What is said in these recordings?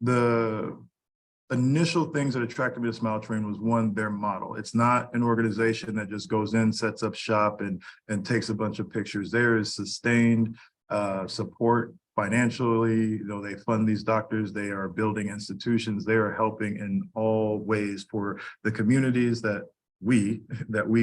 the initial things that attracted me to Smile Train was, one, their model. It's not an organization that just goes in, sets up shop, and takes a bunch of pictures. There is sustained support financially. They fund these doctors. They are building institutions. They are helping in all ways for the communities that we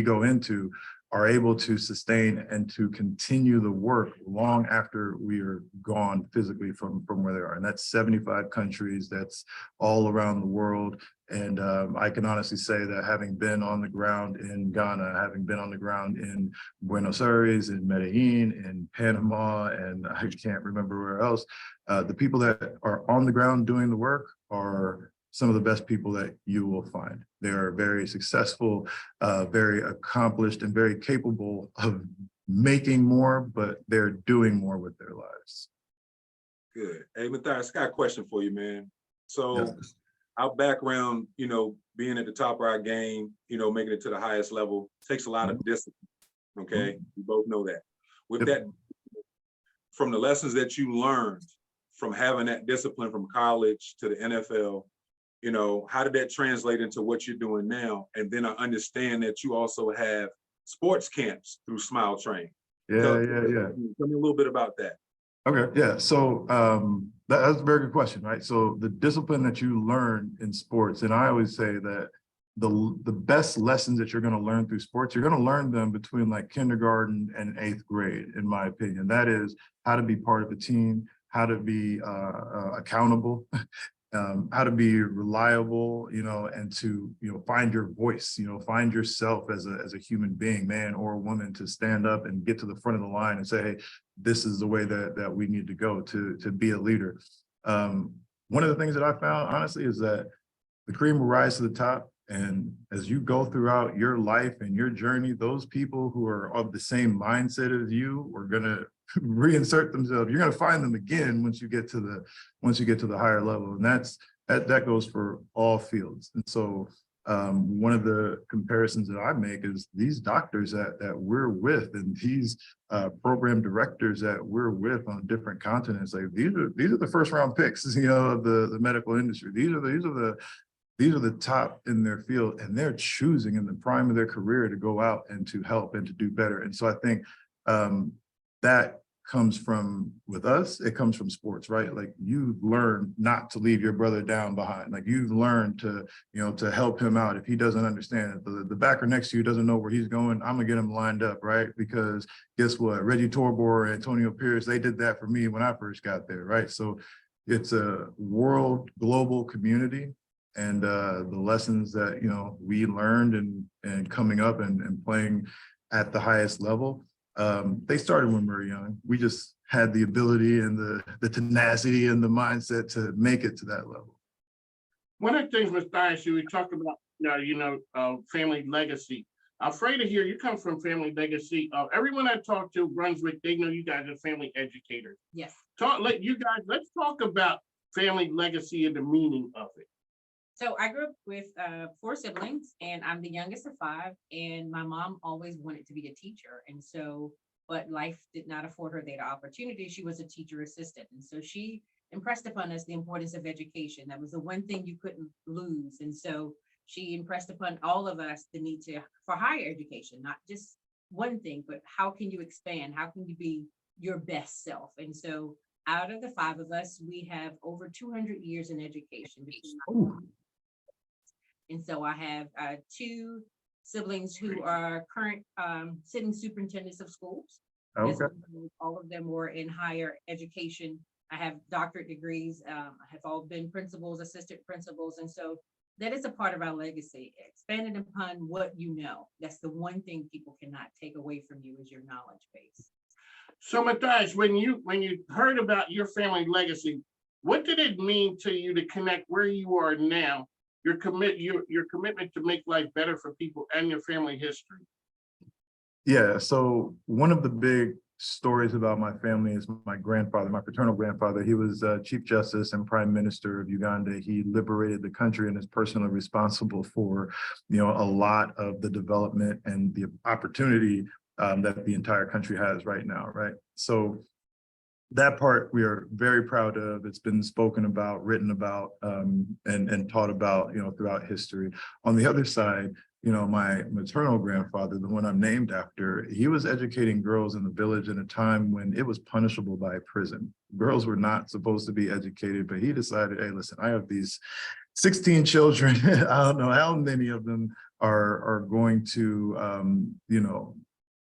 go into, are able to sustain and to continue the work long after we are gone physically from where they are. And that's 75 countries, that's all around the world. And I can honestly say that, having been on the ground in Ghana, having been on the ground in Buenos Aires, in Medellin, in Panama, and I can't remember where else, the people that are on the ground doing the work are some of the best people that you will find. They are very successful, very accomplished, and very capable of making more, but they're doing more with their lives. Good. Hey, Mathias, I got a question for you, man. So Yes. our background, being at the top of our game, making it to the highest level, takes a lot of discipline, okay? We both know that. With that, from the lessons that you learned from having that discipline from college to the NFL, how did that translate into what you're doing now? And then I understand that you also have sports camps through Smile Train. Yeah. Tell me a little bit about that. Okay, yeah. So that's a very good question, right? So the discipline that you learn in sports, and I always say that the best lessons that you're going to learn through sports, you're going to learn them between like kindergarten and 8th grade, in my opinion. That is how to be part of a team, how to be accountable, how to be reliable, and to, find your voice, find yourself as a human being, man or woman, to stand up and get to the front of the line and say, hey, this is the way that we need to go to be a leader. One of the things that I found, honestly, is that the cream will rise to the top. And as you go throughout your life and your journey, those people who are of the same mindset as you are going to reinsert themselves. You're going to find them again once you get to the higher level. And that goes for all fields. And so one of the comparisons that I make is these doctors that we're with, and these program directors that we're with on different continents. Like these are the first round picks, of the medical industry. These are the top in their field, and they're choosing in the prime of their career to go out and to help and to do better. And so I think that comes from, with us, it comes from sports, right? Like you've learned not to leave your brother down behind. Like you've learned to, to help him out if he doesn't understand it. The backer next to you doesn't know where he's going. I'm gonna get him lined up, right? Because guess what? Reggie Torbor and Antonio Pierce, they did that for me when I first got there, right? So it's a global community. And the lessons that, we learned and coming up and playing at the highest level, they started when we were young. We just had the ability and the tenacity and the mindset to make it to that level. One of the things, Mathias, we talked about, family legacy. I'm afraid to hear you come from family legacy. Everyone I talk to, Brunswick, they know you guys are family educators. Yes. Let's talk about family legacy and the meaning of it. So I grew up with 4 siblings, and I'm the youngest of 5. And my mom always wanted to be a teacher, and so, but life did not afford her that opportunity. She was a teacher assistant, and so she impressed upon us the importance of education. That was the one thing you couldn't lose, and so she impressed upon all of us the need for higher education, not just one thing, but how can you expand? How can you be your best self? And so, out of the 5 of us, we have over 200 years in education. And so I have 2 siblings who are current sitting superintendents of schools. Okay. All of them were in higher education. I have doctorate degrees, have all been principals, assistant principals. And so that is a part of our legacy, expanded upon what you know. That's the one thing people cannot take away from you, is your knowledge base. So Mathias, when you heard about your family legacy, what did it mean to you to connect where you are now, your commitment to make life better for people, and your family history? Yeah, so one of the big stories about my family is my grandfather, my paternal grandfather. He was Chief Justice and Prime Minister of Uganda. He liberated the country and is personally responsible for, a lot of the development and the opportunity that the entire country has right now, right? So that part we are very proud of. It's been spoken about, written about, and taught about, throughout history. On the other side, my maternal grandfather, the one I'm named after, he was educating girls in the village in a time when it was punishable by prison. Girls were not supposed to be educated, but he decided, hey, listen, I have these 16 children. I don't know how many of them are going to,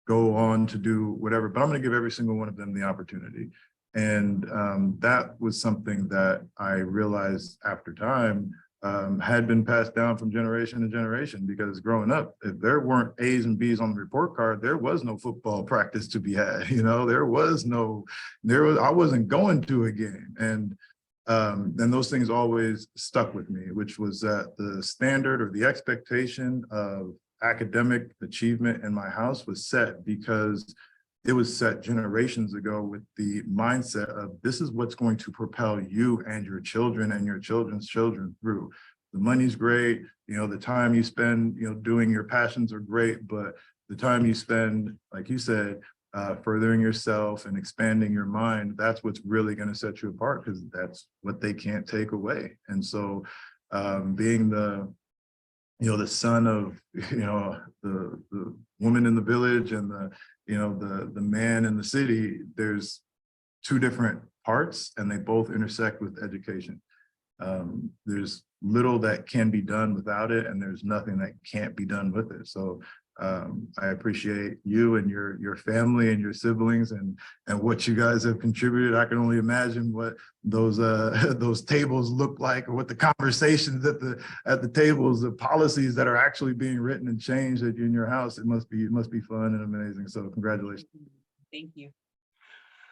go on to do whatever, but I'm going to give every single one of them the opportunity. And that was something that I realized after time had been passed down from generation to generation, because growing up, if there weren't A's and B's on the report card, there was no football practice to be had. I wasn't going to a game. And those things always stuck with me, which was that the standard or the expectation of academic achievement in my house was set because it was set generations ago with the mindset of this is what's going to propel you and your children and your children's children through. The money's great, the time you spend, doing your passions are great, but the time you spend, like you said, furthering yourself and expanding your mind, that's what's really going to set you apart, because that's what they can't take away. And so being the son of, the woman in the village and the man in the city, there's two different parts and they both intersect with education. There's little that can be done without it, and there's nothing that can't be done with it. So I appreciate you and your family and your siblings and what you guys have contributed. I can only imagine what those tables look like, or what the conversations at the tables, the policies that are actually being written and changed in your house. It must be fun and amazing. So congratulations. Thank you.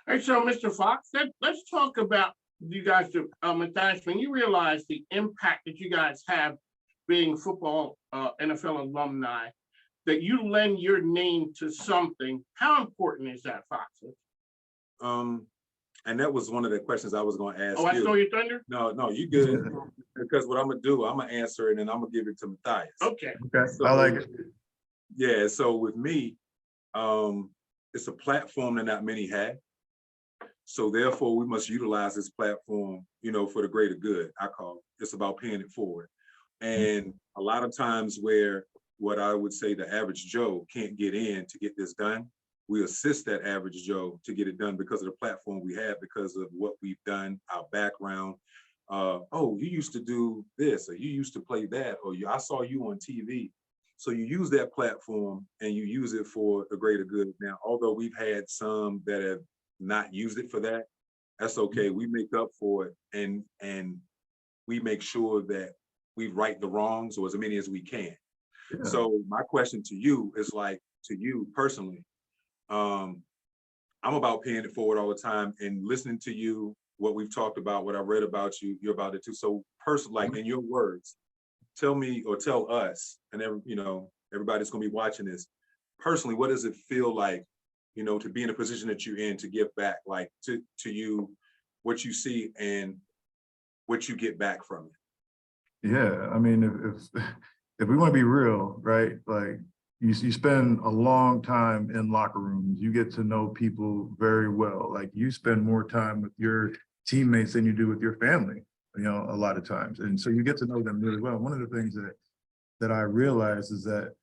All right, so Mr. Fox, let's talk about you guys, Mathias, when you realize the impact that you guys have being football NFL alumni, that you lend your name to something. How important is that, Fox? And that was one of the questions I was going to ask. Oh, I stole your thunder? No, you good. Because what I'm gonna do, I'm gonna answer it and I'm gonna give it to Mathias. Okay. Okay, so, I like it. Yeah, so with me, it's a platform that not many have. So therefore, we must utilize this platform, for the greater good. I call it's about paying it forward. And a lot of times where what I would say the average Joe can't get in to get this done, we assist that average Joe to get it done because of the platform we have, because of what we've done, our background. Oh, you used to do this, or you used to play that, or I saw you on TV. So you use that platform and you use it for the greater good. Now, although we've had some that have not used it for that, that's okay. We make up for it, and we make sure that we right the wrongs, or as many as we can. Yeah. So my question to you is to you personally, I'm about paying it forward all the time, and listening to you, what we've talked about, what I read about you, you're about it too. So personally, in your words, tell me or tell us, and everybody's gonna be watching this, personally, what does it feel like, to be in a position that you're in, to give back, to you, what you see and what you get back from it? Yeah, I mean, if we want to be real, right? You spend a long time in locker rooms, you get to know people very well. You spend more time with your teammates than you do with your family, a lot of times. And so you get to know them really well. One of the things that I realized is that,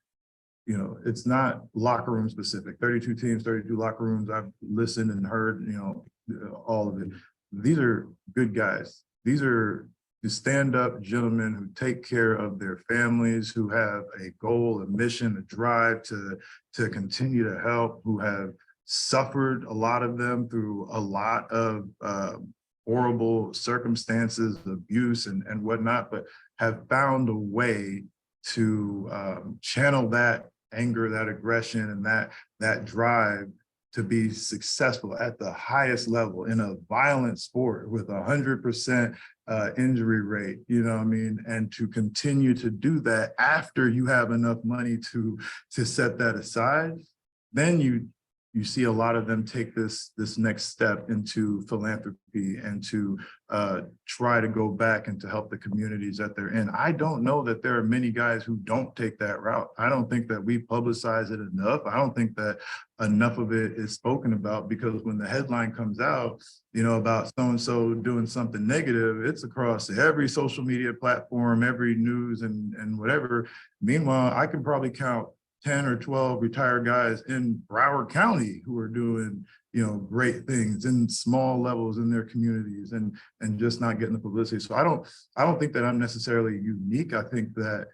it's not locker room specific. 32 teams, 32 locker rooms. I've listened and heard, all of it. These are good guys. These are the stand-up gentlemen who take care of their families, who have a goal, a mission, a drive to continue to help, who have suffered, a lot of them, through a lot of horrible circumstances, abuse and whatnot, but have found a way to channel that anger, that aggression, and that drive to be successful at the highest level in a violent sport with 100% injury rate, and to continue to do that after you have enough money to set that aside. Then you you see a lot of them take this next step into philanthropy and to try to go back and to help the communities that they're in. I don't know that there are many guys who don't take that route. I don't think that we publicize it enough. I don't think that enough of it is spoken about, because when the headline comes out, you know, about so-and-so doing something negative, it's across every social media platform, every news and whatever. Meanwhile, I can probably count 10 or 12 retired guys in Broward County who are doing, you know, great things in small levels in their communities and just not getting the publicity. So I don't think that I'm necessarily unique. I think that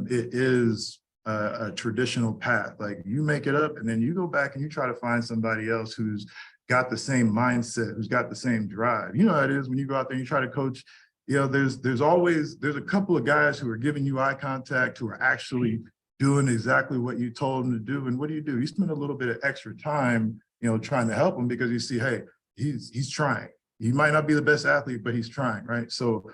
it is a traditional path. Like, you make it up and then you go back and you try to find somebody else who's got the same mindset, who's got the same drive. You know how it is when you go out there and you try to coach. You know, there's a couple of guys who are giving you eye contact, who are actually doing exactly what you told them to do. And what do? You spend a little bit of extra time, you know, trying to help him, because you see, hey, he's trying. He might not be the best athlete, but he's trying, right? So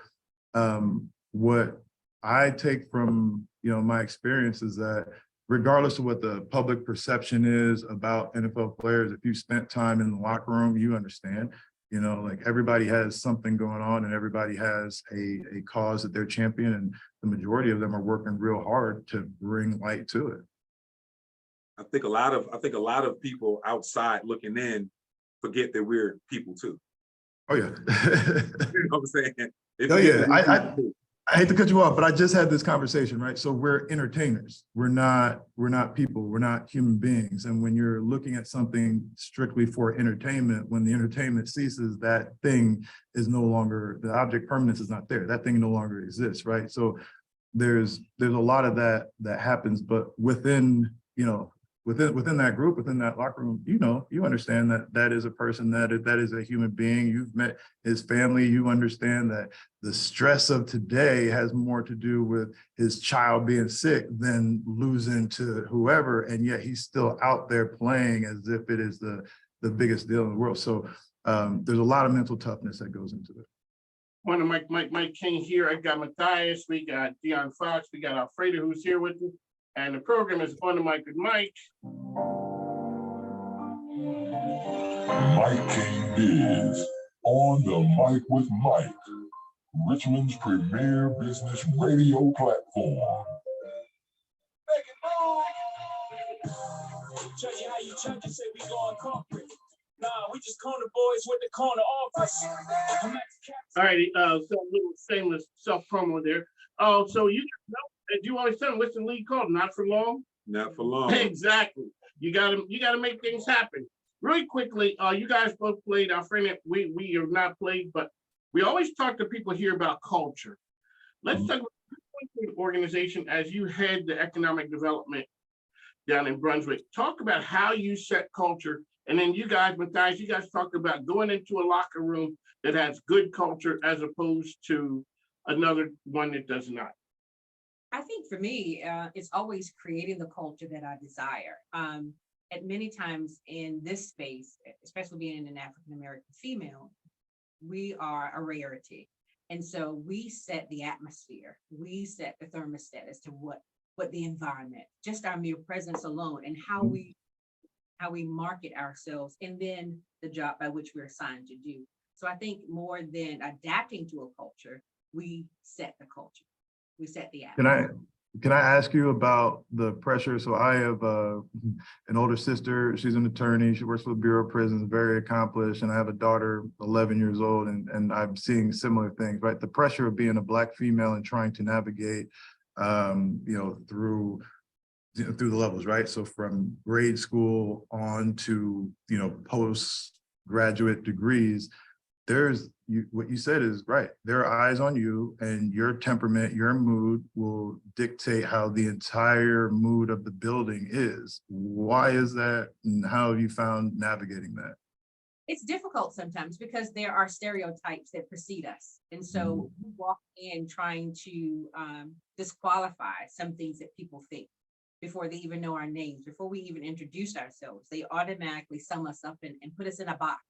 what I take from, you know, my experience is that regardless of what the public perception is about NFL players, if you spent time in the locker room, you understand. You know, like, everybody has something going on and everybody has a cause that they're championing, and the majority of them are working real hard to bring light to it. I think a lot of people outside looking in forget that we're people too. Oh yeah. You know what I'm saying? Oh yeah. I hate to cut you off, but I just had this conversation, right? So we're entertainers. We're not people. We're not human beings. And when you're looking at something strictly for entertainment, when the entertainment ceases, that thing is no longer, the object permanence is not there. That thing no longer exists, right? So there's a lot of that happens, but within, you know, within that group, within that locker room, you know, you understand that that is a person, that is a human being. You've met his family. You understand that the stress of today has more to do with his child being sick than losing to whoever, and yet he's still out there playing as if it is the biggest deal in the world. So there's a lot of mental toughness that goes into it. One of Mike King here. I got Mathias, we got Deion Fox, we got Alfredo who's here with me. And the program is On the Mic with Mike. Mike King is On the Mic with Mike, Richmond's premier business radio platform. Judge you how you judge it, say we going corporate. Nah, we just corner boys with the corner office. All righty, so a little shameless self-promo there. Oh, so you know, do you always tell them what's the league called? Not for long? Not for long. Exactly. You gotta make things happen. Really quickly, you guys both played. Our friend, we have not played, but we always talk to people here about culture. Let's talk about the organization as you head the economic development down in Brunswick. Talk about how you set culture. And then you guys, Mathias, you guys talked about going into a locker room that has good culture as opposed to another one that does not. I think for me, it's always creating the culture that I desire. At many times in this space, especially being an African-American female, we are a rarity. And so we set the atmosphere, we set the thermostat as to what the environment, just our mere presence alone, and how we market ourselves, and then the job by which we're assigned to do. So I think more than adapting to a culture, we set the culture. We set the atmosphere. Can I ask you about the pressure? So I have an older sister. She's an attorney. She works for the Bureau of Prisons, very accomplished. And I have a daughter, 11 years old, and I'm seeing similar things, right? The pressure of being a Black female and trying to navigate, you know, through the levels, right? So from grade school on to, you know, postgraduate degrees, what you said is right. There are eyes on you, and your temperament, your mood will dictate how the entire mood of the building is. Why is that? And how have you found navigating that? It's difficult sometimes because there are stereotypes that precede us. And so we walk in trying to disqualify some things that people think before they even know our names, before we even introduce ourselves. They automatically sum us up and put us in a box.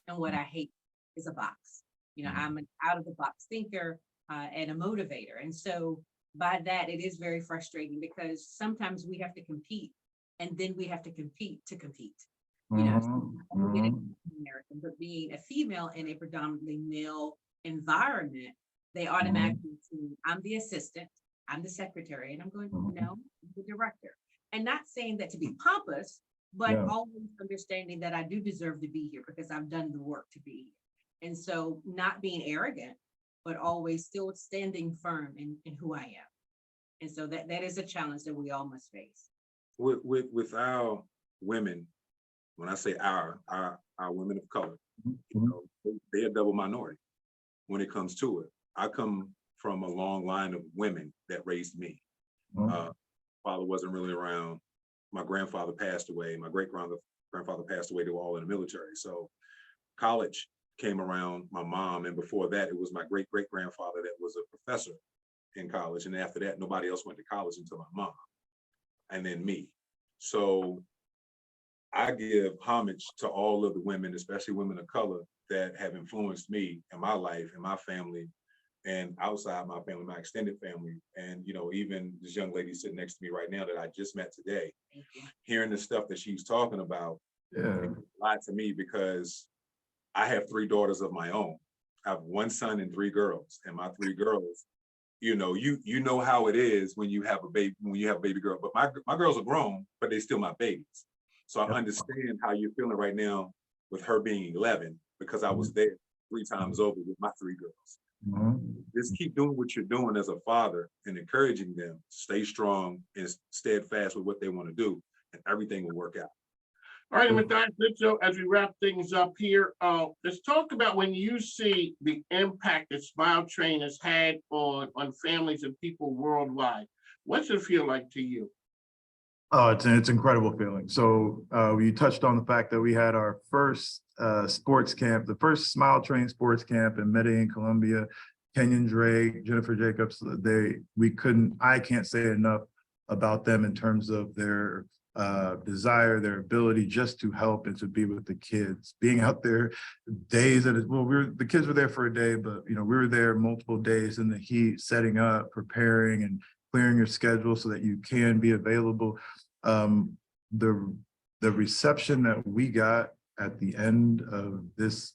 And what I hate is a box. You know, I'm an out of the box thinker and a motivator. And so by that, it is very frustrating because sometimes we have to compete, and then we have to compete to compete. You know, Mhm, I'm getting mhm, American, but being a female in a predominantly male environment, they mhm, automatically assume I'm the assistant, I'm the secretary, and I'm going, mhm. no, I'm the director. And not saying that to be pompous, but Yeah, always understanding that I do deserve to be here because I've done the work to be here. And so not being arrogant, but always still standing firm in who I am. And so that is a challenge that we all must face. With our women, when I say our women of color, you mhm, know, they're a double minority when it comes to it. I come from a long line of women that raised me. mhm, Uh, Father wasn't really around. My grandfather passed away. My grandfather passed away. They were all in the military. So college came around my mom, and before that, it was my great grandfather that was a professor in college. And after that, nobody else went to college until my mom, and then me. So I give homage to all of the women, especially women of color, that have influenced me in my life, in my family, and outside my family, my extended family. And, you know, even this young lady sitting next to me right now that I just met today, Thank you. hearing the stuff that she's talking about, yeah, it means a lot to me because I have 3 daughters of my own. I have 1 son and 3 girls, and my 3 girls, you know, you know how it is when you have a baby girl. But my girls are grown, but they still my babies. So I yep, understand how you're feeling right now with her being 11 because I was there 3 times over with my 3 girls. mhm. Just keep doing what you're doing as a father and encouraging them to stay strong and steadfast with what they want to do, and everything will work out. All right, Mathias, as we wrap things up here, let's talk about when you see the impact that Smile Train has had on families and people worldwide. What's it feel like to you? Oh, it's an incredible feeling. So we touched on the fact that we had our first sports camp, the first Smile Train sports camp in Medellin, Colombia. Kenyon Drake, Jennifer Jacobs, I can't say enough about them in terms of their desire, their ability just to help and to be with the kids. Being out there days at it, well, the kids were there for a day, but you know, we were there multiple days in the heat, setting up, preparing, and clearing your schedule so that you can be available. Um, the reception that we got at the end of this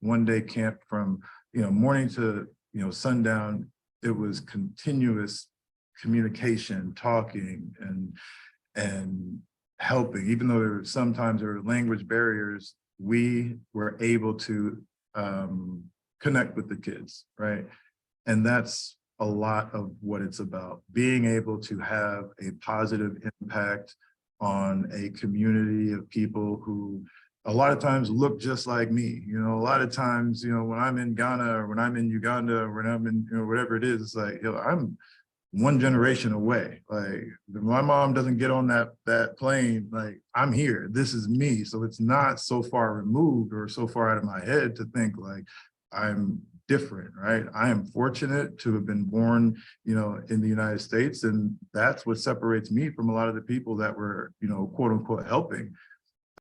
1-day camp, from morning to sundown, it was continuous communication, talking, and helping. Even though sometimes there were language barriers, we were able to connect with the kids, right? And that's a lot of what it's about, being able to have a positive impact on a community of people who a lot of times look just like me. A lot of times, when I'm in Ghana or when I'm in Uganda or when I'm in, whatever it is, it's like, I'm one generation away. Like, my mom doesn't get on that plane, like, I'm here, this is me. So it's not so far removed or so far out of my head to think like I'm different, right? I am fortunate to have been born, in the United States, and that's what separates me from a lot of the people that were, quote unquote, helping.